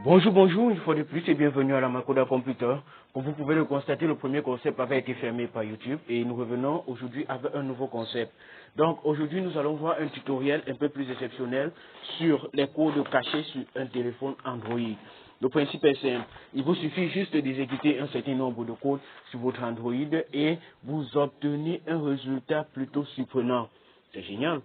Bonjour, bonjour, une fois de plus et bienvenue à la Makoda Computer. Comme vous pouvez le constater, le premier concept avait été fermé par YouTube et nous revenons aujourd'hui avec un nouveau concept. Donc aujourd'hui, nous allons voir un tutoriel un peu plus exceptionnel sur les codes cachés sur un téléphone Android. Le principe est simple, il vous suffit juste d'exécuter un certain nombre de codes sur votre Android et vous obtenez un résultat plutôt surprenant. C'est génial.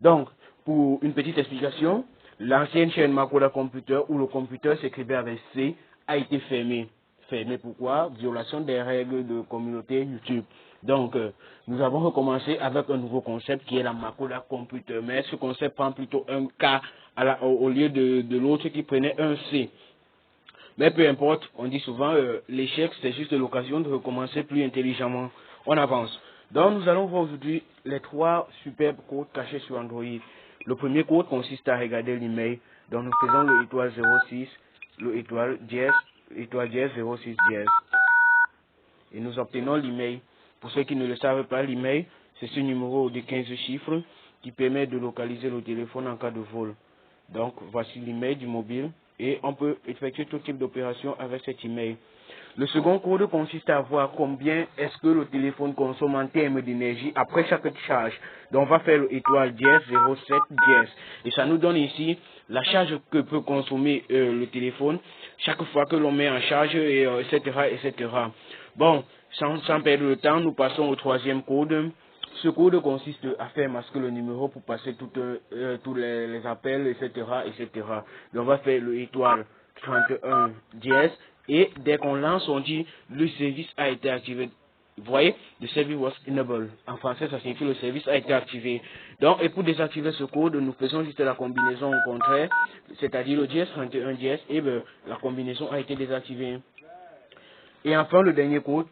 Donc, pour une petite explication, l'ancienne chaîne Makoda Computer où le computer s'écrivait avec C a été fermée. Fermée pourquoi? Violation des règles de communauté YouTube. Donc, nous avons recommencé avec un nouveau concept qui est la Makoda Computer. Mais ce concept prend plutôt un K au lieu de l'autre qui prenait un C. Mais peu importe, on dit souvent, l'échec, c'est juste l'occasion de recommencer plus intelligemment. On avance. Donc, nous allons voir aujourd'hui les trois superbes codes cachés sur Android. Le premier code consiste à regarder l'email. Donc, nous faisons le étoile 06, le étoile dièse 06 dièse. Et nous obtenons l'email. Pour ceux qui ne le savent pas, l'email, c'est ce numéro de 15 chiffres qui permet de localiser le téléphone en cas de vol. Donc, voici l'email du mobile et on peut effectuer tout type d'opération avec cet email. Le second code consiste à voir combien est-ce que le téléphone consomme en termes d'énergie après chaque charge. Donc, on va faire l'étoile dièse 07 dièse. Et ça nous donne ici la charge que peut consommer le téléphone chaque fois que l'on met en charge, et, etc., etc. Bon, sans perdre le temps, nous passons au troisième code. Ce code consiste à faire masquer le numéro pour passer tous les appels, etc., etc. Donc, on va faire le étoile 31 dièse et dès qu'on lance, on dit le service a été activé. Vous voyez, the service was enabled. En français, ça signifie le service a été activé. Donc, et pour désactiver ce code, nous faisons juste la combinaison au contraire, c'est-à-dire le dièse 31 dièse et la combinaison a été désactivée. Et enfin, le dernier code,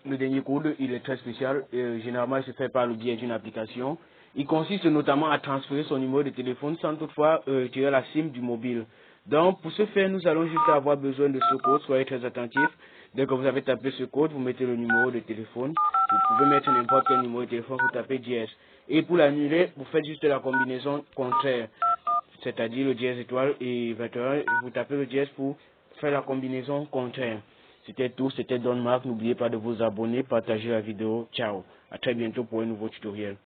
il est très spécial. Généralement, il se fait par le biais d'une application. Il consiste notamment à transférer son numéro de téléphone sans toutefois retirer la SIM du mobile. Donc, pour ce faire, nous allons juste avoir besoin de ce code. Soyez très attentifs. Dès que vous avez tapé ce code, vous mettez le numéro de téléphone. Vous pouvez mettre n'importe quel numéro de téléphone, vous tapez dièse. Et pour l'annuler, vous faites juste la combinaison contraire. C'est-à-dire le dièse étoile et 21. Vous tapez le dièse pour faire la combinaison contraire. C'était tout, c'était Don Mark. N'oubliez pas de vous abonner, partager la vidéo. Ciao. À très bientôt pour un nouveau tutoriel.